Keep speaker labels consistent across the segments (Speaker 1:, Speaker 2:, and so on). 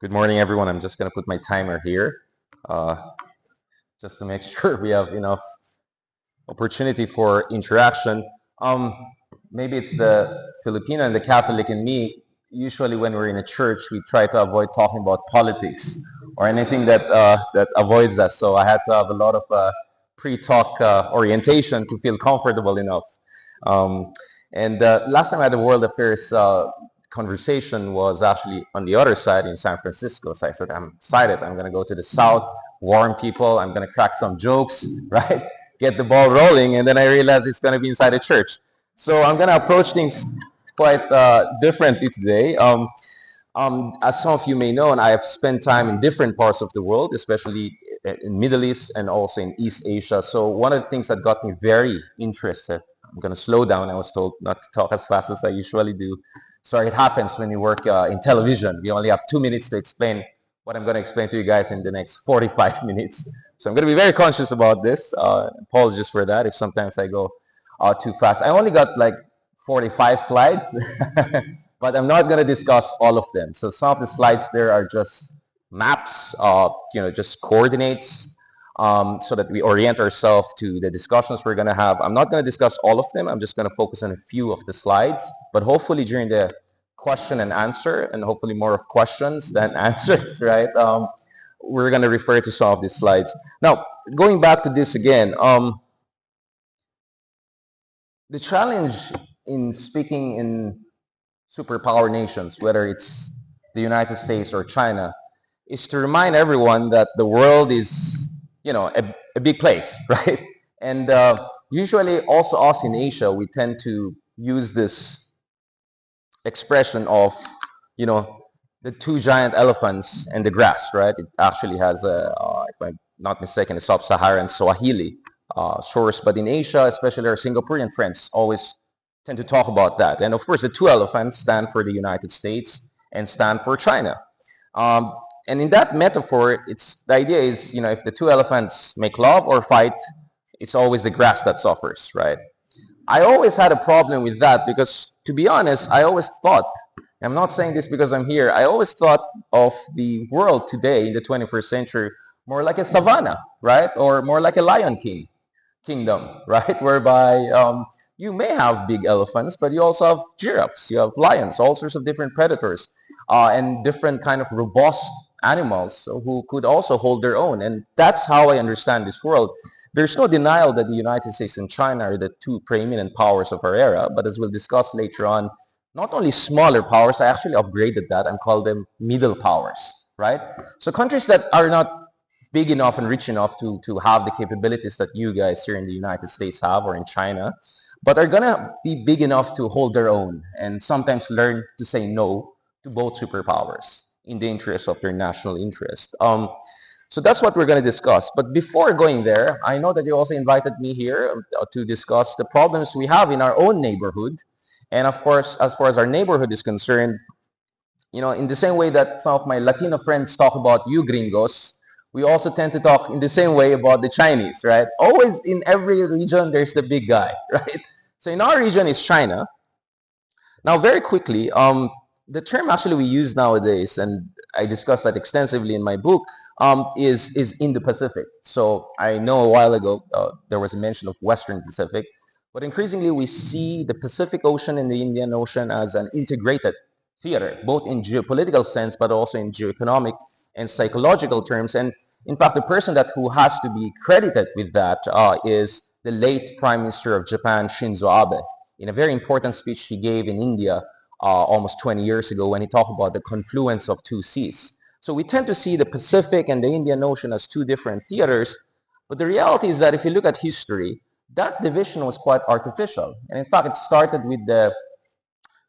Speaker 1: Good morning, everyone. I'm just going to put my timer here uh, just to make sure we have enough opportunity for interaction. Um, Maybe it's the Filipino and the Catholic in me. Usually, when we're in a church, we try to avoid talking about politics or anything that avoids us. So I had to have a lot of pre-talk orientation to feel comfortable enough. Um, and last time I had a world affairs conversation was actually on the other side in San Francisco. So I said, I'm excited. I'm going to go to the South, warm people. I'm going to crack some jokes, right? Get the ball rolling. And then I realized it's going to be inside a church. So I'm going to approach things quite differently today. As some of you may know, and I have spent time in different parts of the world, especially in Middle East and also in East Asia. So one of the things that got me very interested, I'm going to slow down. I was told not to talk as fast as I usually do. Sorry, it happens when you work in television. We only have 2 minutes to explain what I'm going to explain to you guys in the next 45 minutes. So I'm going to be very conscious about this. Apologies for that if sometimes I go too fast. I only got like 45 slides, but I'm not going to discuss all of them. So some of the slides there are just maps, just coordinates, so that we orient ourselves to the discussions we're going to have. I'm not going to discuss all of them. I'm just going to focus on a few of the slides, but hopefully during the question and answer, and hopefully more of questions than answers, right? We're going to refer to some of these slides. Now, going back to this again, the challenge in speaking in superpower nations, whether it's the United States or China, is to remind everyone that the world is, a big place, right? And usually also us in Asia, we tend to use this expression of, you know, the two giant elephants and the grass, right? It actually has if I'm not mistaken, a sub-Saharan Swahili source. But in Asia, especially our Singaporean friends, always tend to talk about that. And of course, the two elephants stand for the United States and stand for China. And in that metaphor, the idea is, if the two elephants make love or fight, it's always the grass that suffers, right? I always had a problem with that because, to be honest, I always thought, I'm not saying this because I'm here, I always thought of the world today in the 21st century more like a savanna, right? Or more like a lion kingdom, right? Whereby you may have big elephants, but you also have giraffes, you have lions, all sorts of different predators, and different kind of robust animals who could also hold their own. And that's how I understand this world. There's no denial that the United States and China are the two preeminent powers of our era, but as we'll discuss later on, not only smaller powers, I actually upgraded that and called them middle powers, right? So countries that are not big enough and rich enough to have the capabilities that you guys here in the United States have or in China, but are going to be big enough to hold their own and sometimes learn to say no to both superpowers in the interest of their national interest. So that's what we're going to discuss. But before going there, I know that you also invited me here to discuss the problems we have in our own neighborhood. And of course, as far as our neighborhood is concerned, in the same way that some of my Latino friends talk about you gringos, we also tend to talk in the same way about the Chinese, right? Always in every region, there's the big guy, right? So in our region is China. Now, very quickly, the term actually we use nowadays, and I discussed that extensively in my book, is Indo-Pacific. So I know a while ago there was a mention of Western Pacific, but increasingly we see the Pacific Ocean and the Indian Ocean as an integrated theater, both in geopolitical sense, but also in geoeconomic and psychological terms. And in fact, the person who has to be credited with that is the late Prime Minister of Japan, Shinzo Abe, in a very important speech he gave in India almost 20 years ago when he talked about the confluence of two seas. So we tend to see the Pacific and the Indian Ocean as two different theaters, but the reality is that if you look at history, that division was quite artificial. And in fact, it started with the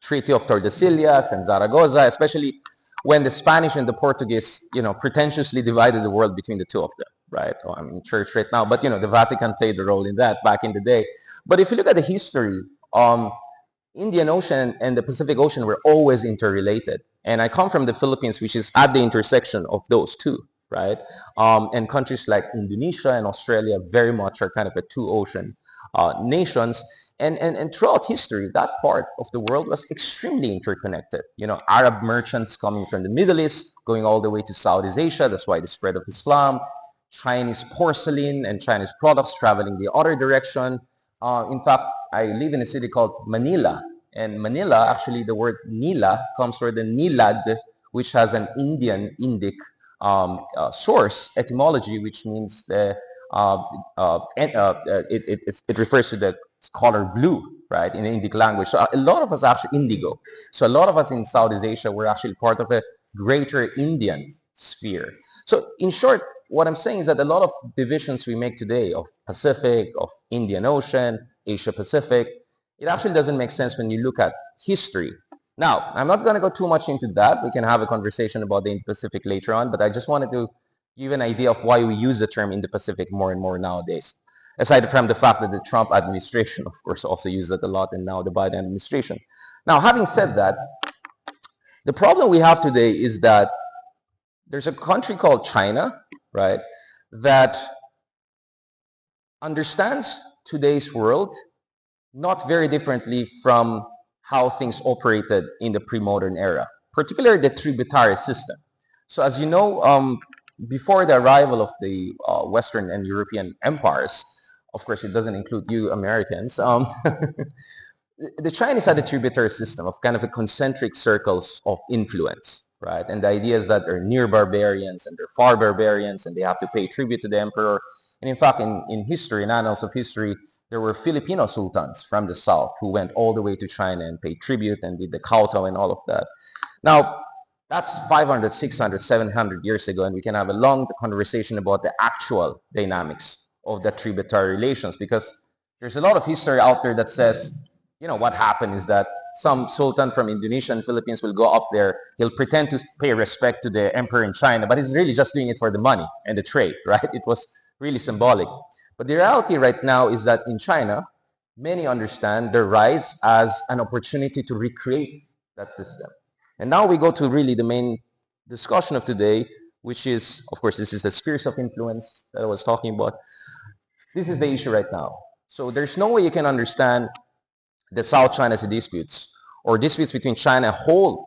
Speaker 1: Treaty of Tordesillas and Zaragoza, especially when the Spanish and the Portuguese, pretentiously divided the world between the two of them, right? Oh, I'm in church right now, but the Vatican played a role in that back in the day. But if you look at the history, Indian Ocean and the Pacific Ocean were always interrelated. And I come from the Philippines, which is at the intersection of those two, right? And countries like Indonesia and Australia very much are kind of a two-ocean nations. And throughout history, that part of the world was extremely interconnected. You know, Arab merchants coming from the Middle East, going all the way to Southeast Asia. That's why the spread of Islam. Chinese porcelain and Chinese products traveling the other direction. In fact, I live in a city called Manila. And Manila, actually, the word Nila comes from the Nilad, which has an Indic source, etymology, which means it refers to the color blue, right, in the Indic language. So a lot of us actually indigo. So a lot of us in Southeast Asia were actually part of a greater Indian sphere. So in short, what I'm saying is that a lot of divisions we make today of Pacific, of Indian Ocean, Asia Pacific, it actually doesn't make sense when you look at history. Now, I'm not going to go too much into that. We can have a conversation about the Indo-Pacific later on, but I just wanted to give an idea of why we use the term Indo-Pacific more and more nowadays. Aside from the fact that the Trump administration, of course, also used it a lot, and now the Biden administration. Now, having said that, the problem we have today is that there's a country called China, right, that understands today's world not very differently from how things operated in the pre-modern era, particularly the tributary system. So as you know, before the arrival of the Western and European empires, of course, it doesn't include you Americans, the Chinese had a tributary system of kind of a concentric circles of influence, right? And the idea is that they're near barbarians and they're far barbarians and they have to pay tribute to the emperor. And in fact, in history, in annals of history, there were Filipino sultans from the south who went all the way to China and paid tribute and did the kowtow and all of that. Now, that's 500, 600, 700 years ago, and we can have a long conversation about the actual dynamics of the tributary relations, because there's a lot of history out there that says, you know, what happened is that some sultan from Indonesia and Philippines will go up there, he'll pretend to pay respect to the emperor in China, but he's really just doing it for the money and the trade, right? It was really symbolic. But the reality right now is that in China, many understand their rise as an opportunity to recreate that system. And now we go to really the main discussion of today, which is, of course, this is the spheres of influence that I was talking about. This is the issue right now. So there's no way you can understand the South China Sea disputes or disputes between China, a whole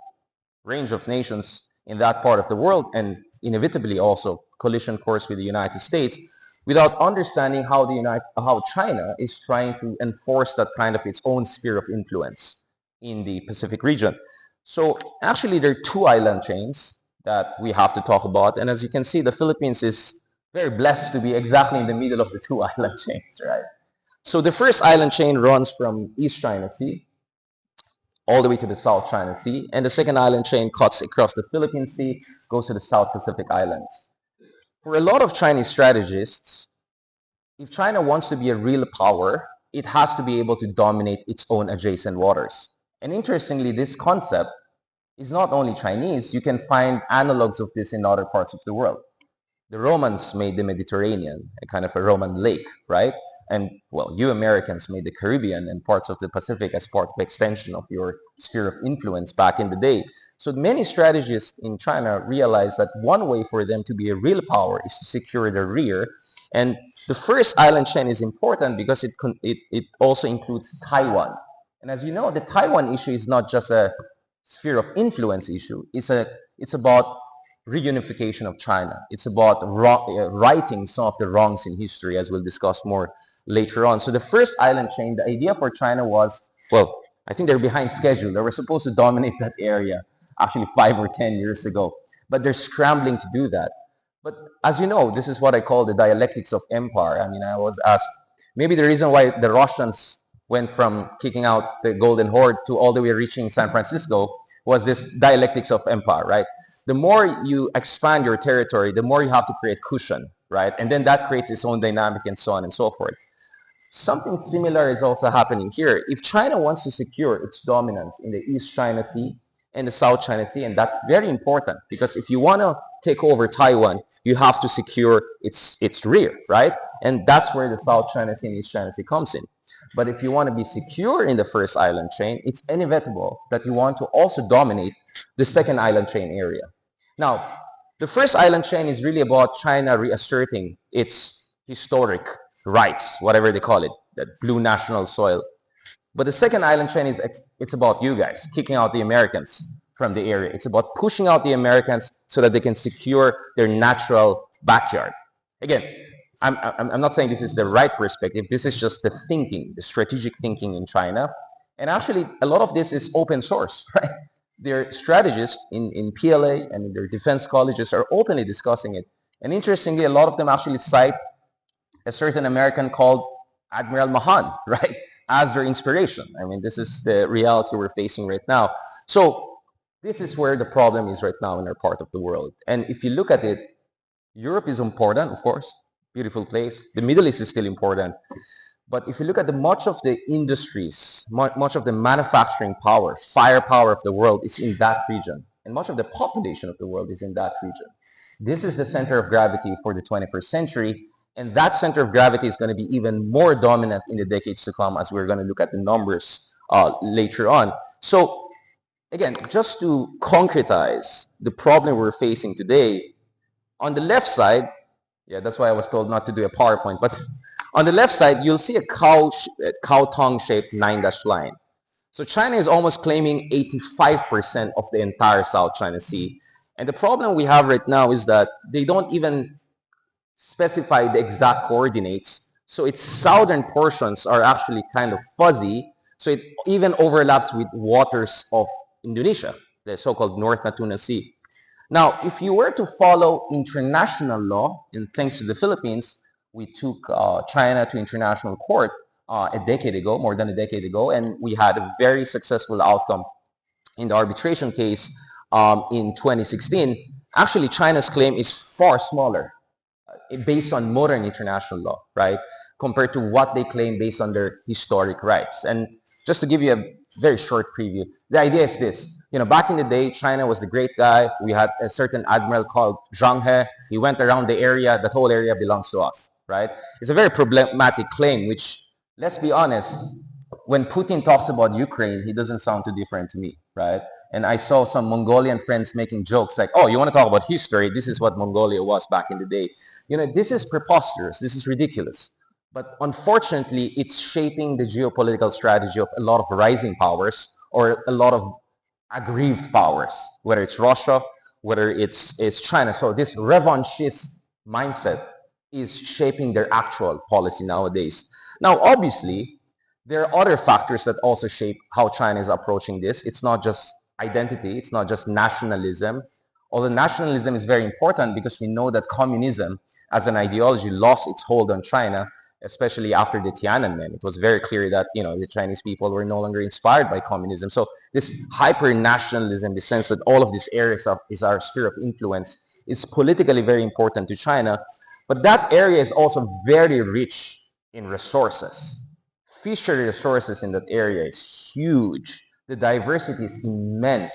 Speaker 1: range of nations in that part of the world, and inevitably also collision course with the United States, without understanding how China is trying to enforce that kind of its own sphere of influence in the Pacific region. So actually there are two island chains that we have to talk about. And as you can see, the Philippines is very blessed to be exactly in the middle of the two island chains, right? So the first island chain runs from East China Sea all the way to the South China Sea. And the second island chain cuts across the Philippine Sea, goes to the South Pacific Islands. For a lot of Chinese strategists, if China wants to be a real power, it has to be able to dominate its own adjacent waters. And interestingly, this concept is not only Chinese. You can find analogs of this in other parts of the world. The Romans made the Mediterranean a kind of a Roman lake, right? And well, you Americans made the Caribbean and parts of the Pacific as part of the extension of your sphere of influence back in the day. So many strategists in China realized that one way for them to be a real power is to secure their rear. And the first island chain is important because it also includes Taiwan. And as you know, the Taiwan issue is not just a sphere of influence issue. It's about reunification of China. It's about righting some of the wrongs in history, as we'll discuss more later on. So the first island chain, the idea for China was, well, I think they're behind schedule. They were supposed to dominate that area actually 5 or 10 years ago, but they're scrambling to do that. But as you know, this is what I call the dialectics of empire. I mean, I was asked, maybe the reason why the Russians went from kicking out the Golden Horde to all the way reaching San Francisco was this dialectics of empire, right? The more you expand your territory, the more you have to create cushion, right? And then that creates its own dynamic and so on and so forth. Something similar is also happening here. If China wants to secure its dominance in the East China Sea and the South China Sea, and that's very important because if you want to take over Taiwan, you have to secure its rear, right? And that's where the South China Sea and East China Sea comes in. But if you want to be secure in the first island chain, it's inevitable that you want to also dominate the second island chain area. Now, the first island chain is really about China reasserting its historic rights, whatever they call it, that blue national soil. But the second island chain is it's about you guys kicking out the Americans from the area. It's about pushing out the Americans so that they can secure their natural backyard. Again, I'm not saying this is the right perspective. This is just the thinking, the strategic thinking in China. And actually, a lot of this is open source, right? Their strategists in PLA and in their defense colleges are openly discussing it. And interestingly, a lot of them actually cite a certain American called Admiral Mahan, right, as their inspiration. I mean, this is the reality we're facing right now. So this is where the problem is right now in our part of the world. And if you look at it, Europe is important, of course, beautiful place. The Middle East is still important. But if you look at much of the industries, much of the manufacturing power, firepower of the world is in that region. And much of the population of the world is in that region. This is the center of gravity for the 21st century. And that center of gravity is going to be even more dominant in the decades to come, as we're going to look at the numbers later on. So again, just to concretize the problem we're facing today, on the left side, yeah, that's why I was told not to do a PowerPoint, but on the left side, you'll see a cow tongue-shaped 9-dash line. So China is almost claiming 85% of the entire South China Sea. And the problem we have right now is that they don't even specify the exact coordinates. So its southern portions are actually kind of fuzzy. So it even overlaps with waters of Indonesia, the so-called North Natuna Sea. Now, if you were to follow international law, and thanks to the Philippines, we took China to international court a decade ago, more than a decade ago, and we had a very successful outcome in the arbitration case in 2016. Actually, China's claim is far smaller based on modern international law, right, compared to what they claim based on their historic rights. And just to give you a very short preview, the idea is this. You know, back in the day, China was the great guy. We had a certain admiral called Zhang He. He went around the area. That whole area belongs to us, right? It's a very problematic claim, which, let's be honest, when Putin talks about Ukraine, he doesn't sound too different to me, right? And I saw some Mongolian friends making jokes like, oh, you want to talk about history? This is what Mongolia was back in the day. You know, this is preposterous. This is ridiculous. But unfortunately, it's shaping the geopolitical strategy of a lot of rising powers or a lot of aggrieved powers, whether it's Russia, whether it's China. So this revanchist mindset is shaping their actual policy nowadays. Now, obviously, there are other factors that also shape how China is approaching this. It's not just identity. It's not just nationalism. Although nationalism is very important because we know that communism as an ideology lost its hold on China, especially after the Tiananmen. It was very clear that, you know, the Chinese people were no longer inspired by communism. So this hyper-nationalism, the sense that all of these areas is our sphere of influence, is politically very important to China. But that area is also very rich in resources. Fishery resources in that area is huge. The diversity is immense.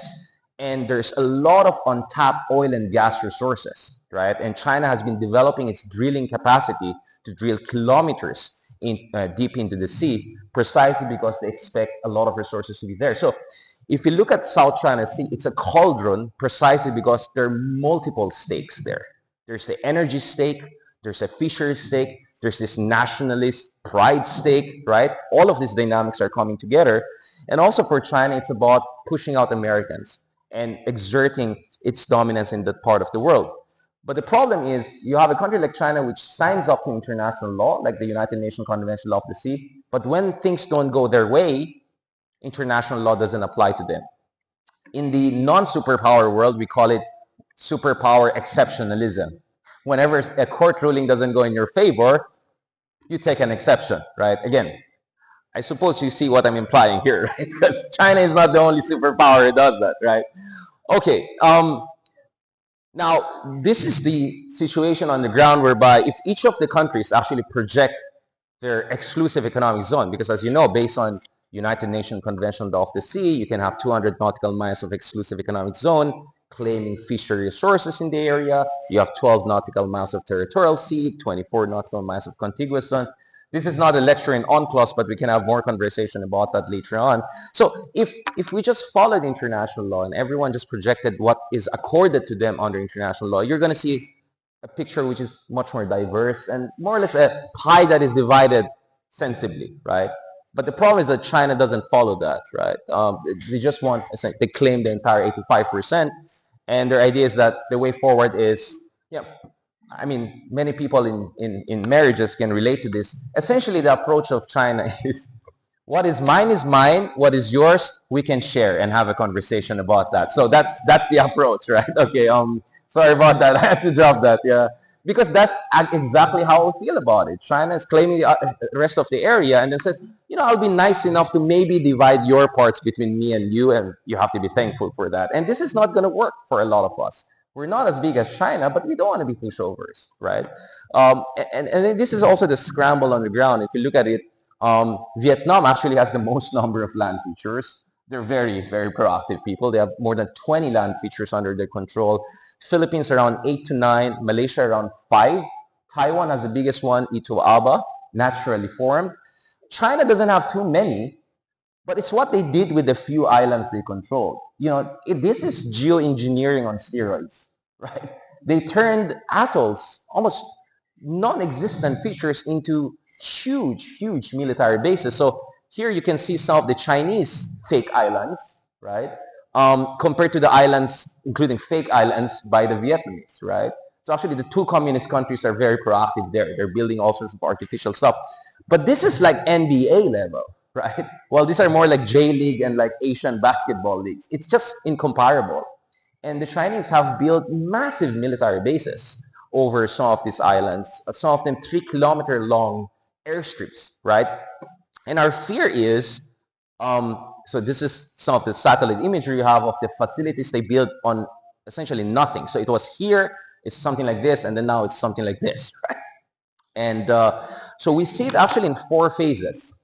Speaker 1: And there's a lot of untapped oil and gas resources, right? And China has been developing its drilling capacity to drill kilometers deep into the sea, precisely because they expect a lot of resources to be there. So if you look at South China Sea, it's a cauldron precisely because there are multiple stakes there. There's the energy stake, there's a fishery stake, there's this nationalist pride stake, right? All of these dynamics are coming together. And also for China, it's about pushing out Americans and exerting its dominance in that part of the world. But the problem is you have a country like China which signs up to international law, like the United Nations Convention Law of the Sea, but when things don't go their way, international law doesn't apply to them. In the non-superpower world, we call it superpower exceptionalism. Whenever a court ruling doesn't go in your favor, you take an exception, right? Again, I suppose you see what I'm implying here, right? Because China is not the only superpower that does that, right? Okay. Now, this is the situation on the ground whereby if each of the countries actually project their exclusive economic zone, because as you know, based on United Nations Convention of the Sea, you can have 200 nautical miles of exclusive economic zone, claiming fishery resources in the area. You have 12 nautical miles of territorial sea, 24 nautical miles of contiguous zone. This is not a lecture in UNCLOS, but we can have more conversation about that later on. So if we just followed international law and everyone just projected what is accorded to them under international law, you're going to see a picture which is much more diverse and more or less a pie that is divided sensibly, right? But the problem is that China doesn't follow that, right? They just want, they claim the entire 85%, and their idea is that the way forward is, yeah, I mean, many people in marriages can relate to this. Essentially, the approach of China what is mine, what is yours, we can share and have a conversation about that. So that's the approach, right? Okay, sorry about that. I had to drop that, yeah. Because that's exactly how I feel about it. China is claiming the rest of the area and then says, I'll be nice enough to maybe divide your parts between me and you have to be thankful for that. And this is not going to work for a lot of us. We're not as big as China, but we don't want to be pushovers, right? And then this is also the scramble on the ground. If you look at it, Vietnam actually has the most number of land features. They're very, very proactive people. They have more than 20 land features under their control. Philippines around 8 to 9, Malaysia around 5. Taiwan has the biggest one, Ito Aba, naturally formed. China doesn't have too many, but it's what they did with the few islands they controlled. This is geoengineering on steroids, right? They turned atolls, almost non-existent features, into huge, huge military bases. So here you can see some of the Chinese fake islands, right? Compared to the islands, including fake islands by the Vietnamese, right? So actually the two communist countries are very proactive there. They're building all sorts of artificial stuff. But this is like NBA level, right? Well, these are more like J League and like Asian basketball leagues. It's just incomparable. And the Chinese have built massive military bases over some of these islands, some of them 3-kilometer long airstrips, right? And our fear is, so this is some of the satellite imagery you have of the facilities they built on essentially nothing. So it was here, it's something like this, and then now it's something like this, right? And so we see it actually in 4 phases.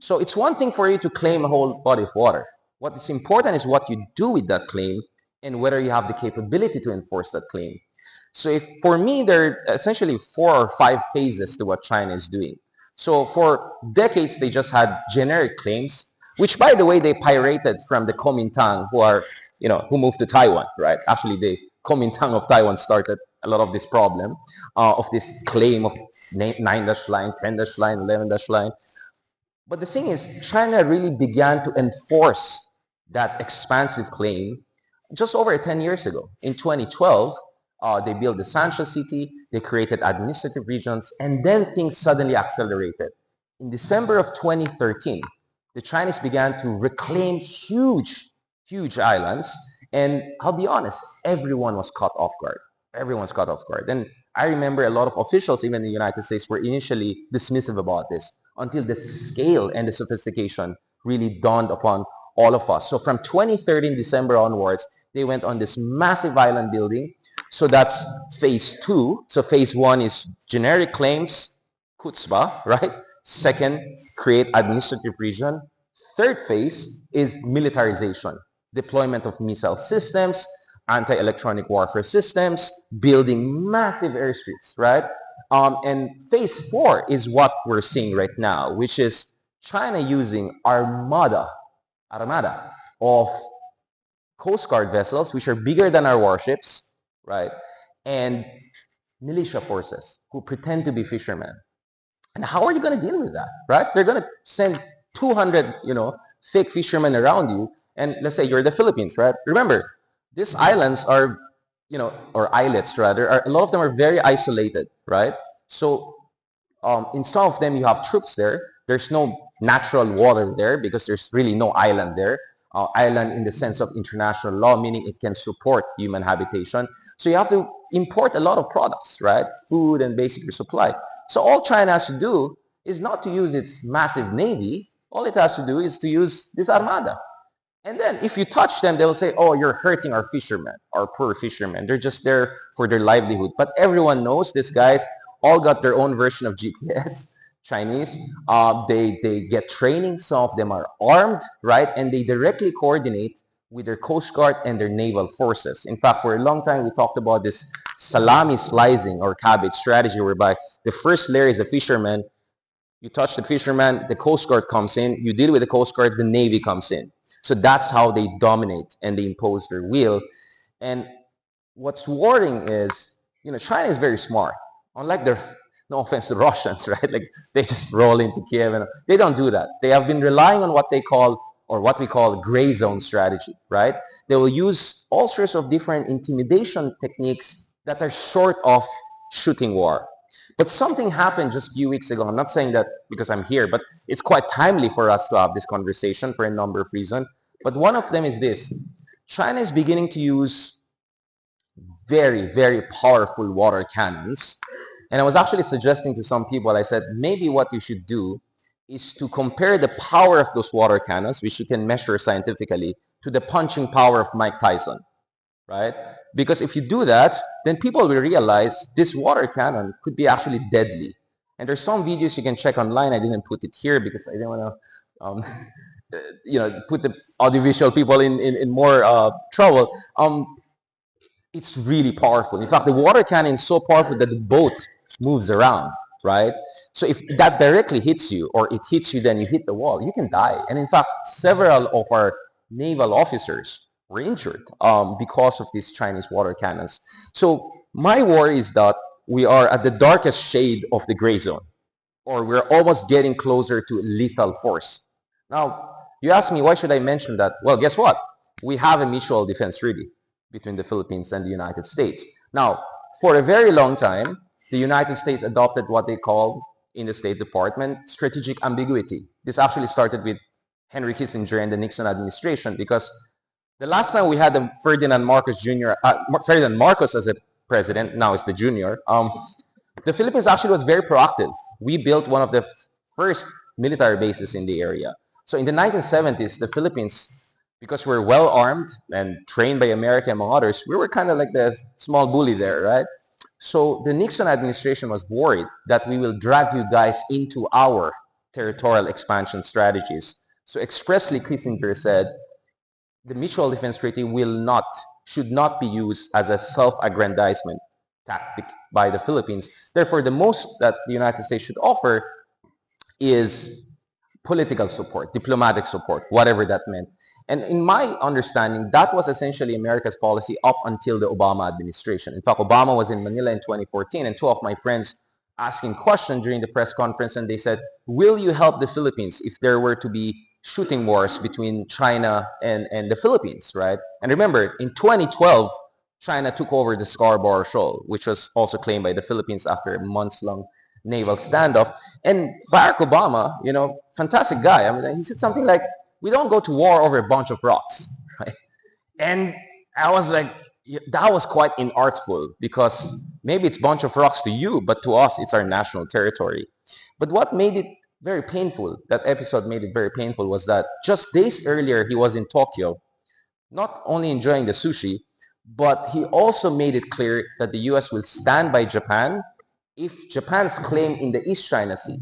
Speaker 1: So it's one thing for you to claim a whole body of water. What is important is what you do with that claim and whether you have the capability to enforce that claim. So for me, there are essentially 4 or 5 phases to what China is doing. So for decades, they just had generic claims, which, by the way, they pirated from the Kuomintang, who moved to Taiwan, right? Actually, the Kuomintang of Taiwan started a lot of this problem of this claim of 9-line, 10-line, 11-line. But the thing is, China really began to enforce that expansive claim just over 10 years ago. In 2012, they built the Sancha city, they created administrative regions, and then things suddenly accelerated. In December of 2013, the Chinese began to reclaim huge, huge islands, and I'll be honest, everyone was caught off guard. Everyone's caught off guard. And I remember a lot of officials, even in the United States, were initially dismissive about this until the scale and the sophistication really dawned upon all of us. So from 2013 December onwards, they went on this massive island building. So that's phase 2. So phase 1 is generic claims, kutzba, right? Second, create administrative region. Third phase is militarization, deployment of missile systems, anti-electronic warfare systems, building massive airstrips, right? And phase 4 is what we're seeing right now, which is China using armada of Coast Guard vessels, which are bigger than our warships, right? And militia forces who pretend to be fishermen. And how are you going to deal with that, right? They're going to send 200, fake fishermen around you. And let's say you're the Philippines, right? Remember, these islands are, or islets rather, a lot of them are very isolated, right? So in some of them, you have troops there. There's no natural water there because there's really no island there. Island in the sense of international law, meaning it can support human habitation. So you have to import a lot of products, right? Food and basic supply. So all China has to do is not to use its massive navy. All it has to do is to use this armada. And then if you touch them, they'll say, oh, you're hurting our fishermen, our poor fishermen. They're just there for their livelihood. But everyone knows these guys all got their own version of GPS. Chinese, they get training. Some of them are armed, right? And they directly coordinate with their Coast Guard and their naval forces. In fact, for a long time, we talked about this salami slicing or cabbage strategy, whereby the first layer is a fisherman. You touch the fisherman, the Coast Guard comes in. You deal with the Coast Guard, the Navy comes in. So that's how they dominate and they impose their will. And what's worrying is China is very smart. Unlike the, no offense to Russians, right? Like they just roll into Kiev and they don't do that. They have been relying on what they call, or what we call, gray zone strategy, right? They will use all sorts of different intimidation techniques that are short of shooting war. But something happened just a few weeks ago. I'm not saying that because I'm here, but it's quite timely for us to have this conversation for a number of reasons. But one of them is this. China is beginning to use very, very powerful water cannons. And I was actually suggesting to some people, I said, maybe what you should do is to compare the power of those water cannons, which you can measure scientifically, to the punching power of Mike Tyson, right? Because if you do that, then people will realize this water cannon could be actually deadly. And there's some videos you can check online. I didn't put it here because I didn't want to, put the audiovisual people in more trouble. It's really powerful. In fact, the water cannon is so powerful that the boat moves around, right? So if that directly hits you, or it hits you, then you hit the wall, you can die. And in fact, several of our naval officers were injured because of these Chinese water cannons. So my worry is that we are at the darkest shade of the gray zone, or we're almost getting closer to lethal force. Now, you ask me, why should I mention that? Well, guess what? We have a mutual defense treaty between the Philippines and the United States. Now, for a very long time, the United States adopted what they call in the State Department strategic ambiguity. This actually started with Henry Kissinger and the Nixon administration, because the last time we had the Ferdinand Marcos Jr., Ferdinand Marcos as a president, now it's the junior, the Philippines actually was very proactive. We built one of the first military bases in the area. So in the 1970s, the Philippines, because we're well armed and trained by America among others, we were kind of like the small bully there, right? So the Nixon administration was worried that we will drag you guys into our territorial expansion strategies. So expressly, Kissinger said, the mutual defense treaty should not be used as a self-aggrandizement tactic by the Philippines. Therefore, the most that the United States should offer is political support, diplomatic support, whatever that meant. And in my understanding, that was essentially America's policy up until the Obama administration. In fact, Obama was in Manila in 2014, and two of my friends asking questions during the press conference, and they said, will you help the Philippines if there were to be shooting wars between China and the Philippines, right? And remember, in 2012, China took over the Scarborough Shoal, which was also claimed by the Philippines after a months-long naval standoff. And Barack Obama, fantastic guy. I mean, he said something like, we don't go to war over a bunch of rocks, right? And I was like, that was quite inartful, because maybe it's a bunch of rocks to you, but to us, it's our national territory. But what made it very painful, that episode made it very painful, was that just days earlier, he was in Tokyo, not only enjoying the sushi, but he also made it clear that the US will stand by Japan if Japan's claim in the East China Sea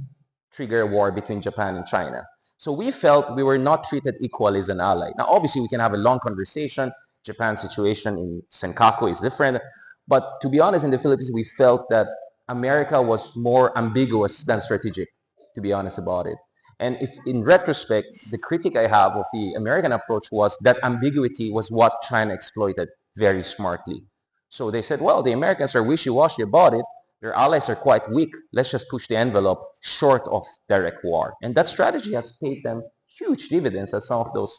Speaker 1: trigger a war between Japan and China. So we felt we were not treated equally as an ally. Now, obviously, we can have a long conversation. Japan's situation in Senkaku is different. But to be honest, in the Philippines, we felt that America was more ambiguous than strategic, to be honest about it. And if in retrospect, the critique I have of the American approach was that ambiguity was what China exploited very smartly. So they said, well, the Americans are wishy-washy about it. Their allies are quite weak. Let's just push the envelope short of direct war. And that strategy has paid them huge dividends, as some of those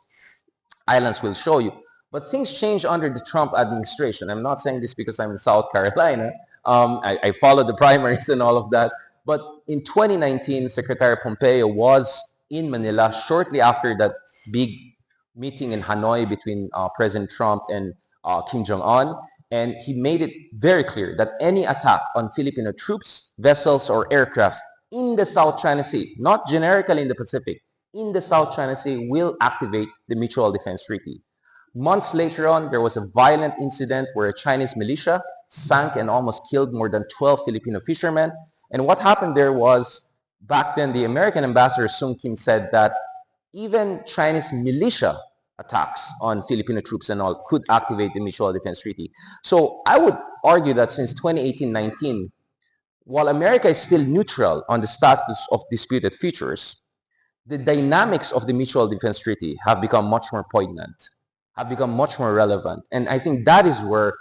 Speaker 1: islands will show you. But things changed under the Trump administration. I'm not saying this because I'm in South Carolina. I followed the primaries and all of that. But in 2019, Secretary Pompeo was in Manila shortly after that big meeting in Hanoi between President Trump and Kim Jong-un. And he made it very clear that any attack on Filipino troops, vessels, or aircrafts in the South China Sea, not generically in the Pacific, in the South China Sea, will activate the Mutual Defense Treaty. Months later on, there was a violent incident where a Chinese militia sank and almost killed more than 12 Filipino fishermen. And what happened there was, back then, the American ambassador Sung Kim said that even Chinese militia attacks on Filipino troops and all could activate the Mutual Defense Treaty. So I would argue that since 2018-19, while America is still neutral on the status of disputed features, the dynamics of the Mutual Defense Treaty have become much more poignant, have become much more relevant. And I think that is where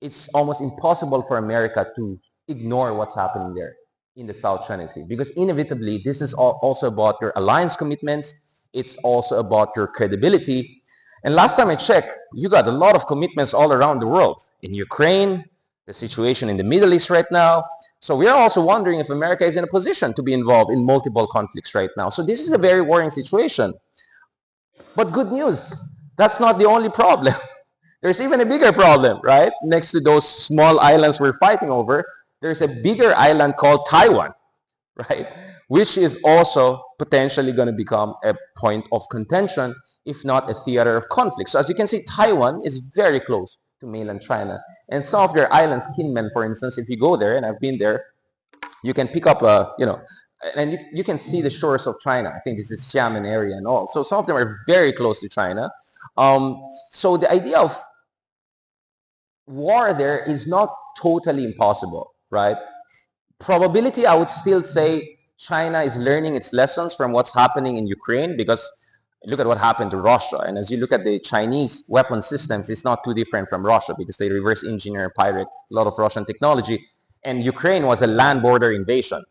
Speaker 1: it's almost impossible for America to ignore what's happening there in the South China Sea, because inevitably this is also about your alliance commitments. It's also about your credibility. And last time I checked, you got a lot of commitments all around the world. In Ukraine, the situation in the Middle East right now. So we are also wondering if America is in a position to be involved in multiple conflicts right now. So this is a very worrying situation. But good news, that's not the only problem. There's even a bigger problem, right? Next to those small islands we're fighting over, there's a bigger island called Taiwan, right? Which is also potentially going to become a point of contention, if not a theater of conflict. So as you can see, Taiwan is very close to mainland China. And some of their islands, Kinmen, for instance, if you go there, and I've been there, you can pick up and you can see the shores of China. I think this is Xiamen area and all. So some of them are very close to China. So the idea of war there is not totally impossible, right? Probability, I would still say China is learning its lessons from what's happening in Ukraine, because look at what happened to Russia. And as you look at the Chinese weapon systems, it's not too different from Russia, because they reverse engineer and pirate a lot of Russian technology. And Ukraine was a land border invasion.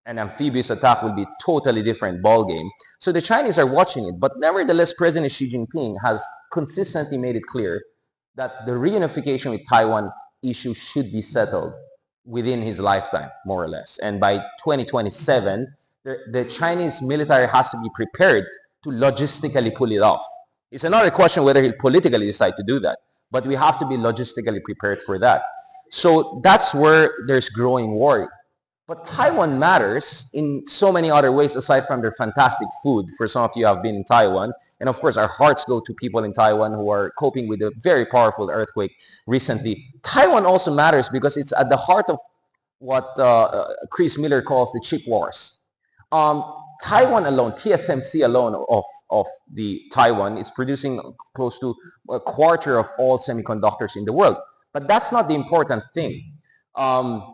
Speaker 1: An amphibious attack will be a totally different ballgame. So the Chinese are watching it. But nevertheless, President Xi Jinping has consistently made it clear that the reunification with Taiwan issue should be settled within his lifetime, more or less. And by 2027, the Chinese military has to be prepared to logistically pull it off. It's another question whether he'll politically decide to do that, but we have to be logistically prepared for that. So that's where there's growing worry. But Taiwan matters in so many other ways aside from their fantastic food. For some of you have been in Taiwan. And of course, our hearts go to people in Taiwan who are coping with a very powerful earthquake recently. Taiwan also matters because it's at the heart of what Chris Miller calls the chip wars. Taiwan alone, TSMC alone of the Taiwan is producing close to a quarter of all semiconductors in the world. But that's not the important thing.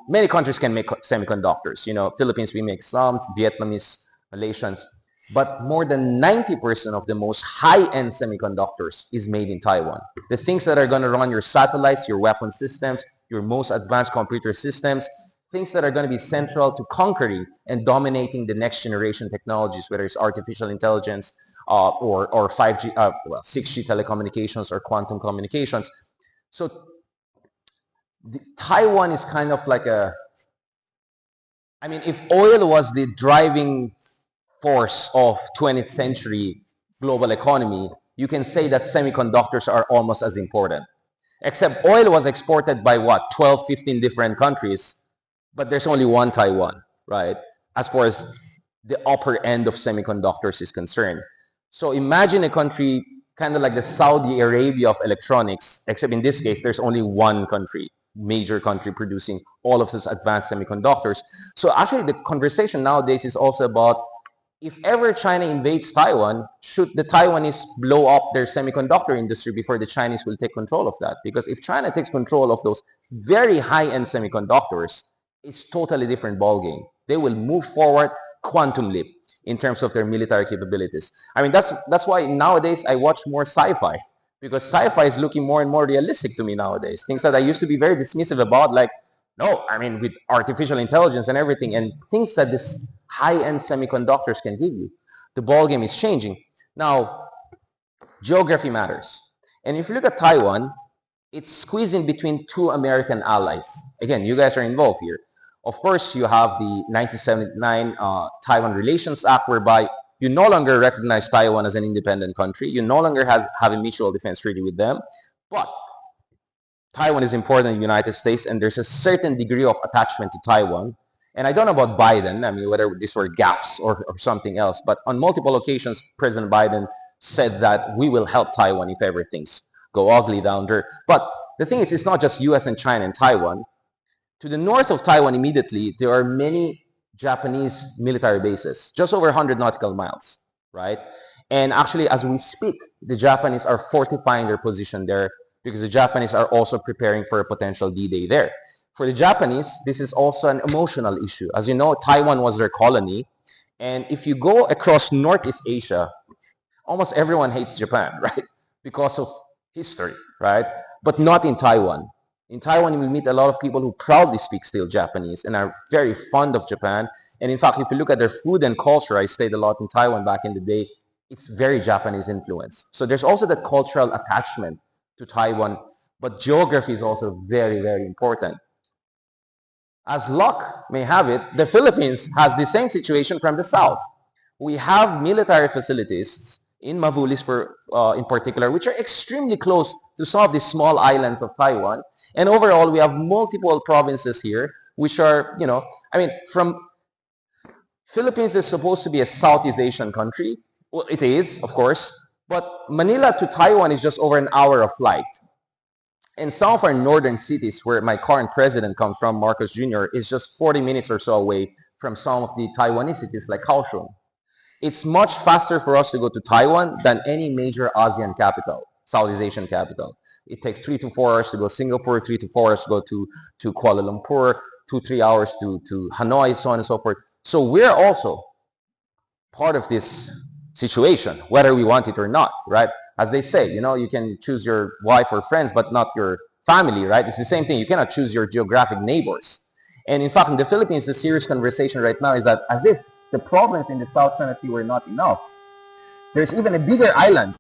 Speaker 1: Many countries can make semiconductors. You know, Philippines, we make some, Vietnamese, Malaysians. But more than 90% of the most high-end semiconductors is made in Taiwan. The things that are going to run your satellites, your weapon systems, your most advanced computer systems, things that are going to be central to conquering and dominating the next generation technologies, whether it's artificial intelligence or 5G, 6G telecommunications or quantum communications. So Taiwan is kind of like if oil was the driving force of 20th century global economy, you can say that semiconductors are almost as important. Except oil was exported by what, 12, 15 different countries, but there's only one Taiwan, right? As far as the upper end of semiconductors is concerned. So imagine a country kind of like the Saudi Arabia of electronics, except in this case, there's only one country, major country producing all of these advanced semiconductors. So actually the conversation nowadays is also about, if ever China invades Taiwan, should the Taiwanese blow up their semiconductor industry before the Chinese will take control of that? Because if China takes control of those very high-end semiconductors, it's totally different ballgame. They will move forward quantum leap in terms of their military capabilities. That's why nowadays I watch more sci-fi, because sci-fi is looking more and more realistic to me nowadays. Things that I used to be very dismissive about, like, no, with artificial intelligence and everything, and things that this high-end semiconductors can give you, the ballgame is changing. Now, geography matters. And if you look at Taiwan, it's squeezed in between two American allies. Again, you guys are involved here. Of course, you have the 1979 Taiwan Relations Act, whereby you no longer recognize Taiwan as an independent country. You no longer have a mutual defense treaty with them. But Taiwan is important in the United States, and there's a certain degree of attachment to Taiwan. And I don't know about Biden, whether these were gaffes or something else, but on multiple occasions, President Biden said that we will help Taiwan if ever things go ugly down there. But the thing is, it's not just US and China and Taiwan. To the north of Taiwan immediately, there are many Japanese military bases, just over 100 nautical miles, right? And actually, as we speak, the Japanese are fortifying their position there, because the Japanese are also preparing for a potential D-Day there. For the Japanese, this is also an emotional issue. As you know, Taiwan was their colony. And if you go across Northeast Asia, almost everyone hates Japan, right? Because of history, right? But not in Taiwan. In Taiwan, we meet a lot of people who proudly speak still Japanese and are very fond of Japan. And in fact, if you look at their food and culture, I stayed a lot in Taiwan back in the day, it's very Japanese influence. So there's also that cultural attachment to Taiwan, but geography is also very, very important. As luck may have it, the Philippines has the same situation from the south. We have military facilities in Mavulis in particular, which are extremely close to some of the small islands of Taiwan. And overall, we have multiple provinces here, which are, from Philippines is supposed to be a Southeast Asian country. Well, it is, of course, but Manila to Taiwan is just over an hour of flight. And some of our northern cities, where my current president comes from, Marcos Jr., is just 40 minutes or so away from some of the Taiwanese cities like Kaohsiung. It's much faster for us to go to Taiwan than any major ASEAN capital, Southeast Asian capital. It takes 3 to 4 hours to go to Singapore, 3 to 4 hours to go to Kuala Lumpur, 2 3 hours to Hanoi, so on and so forth. So we're also part of this situation, whether we want it or not, right? As they say, you can choose your wife or friends, but not your family, right? It's the same thing. You cannot choose your geographic neighbors. And in fact, in the Philippines, the serious conversation right now is that as if the problems in the South China Sea were not enough, there's even a bigger island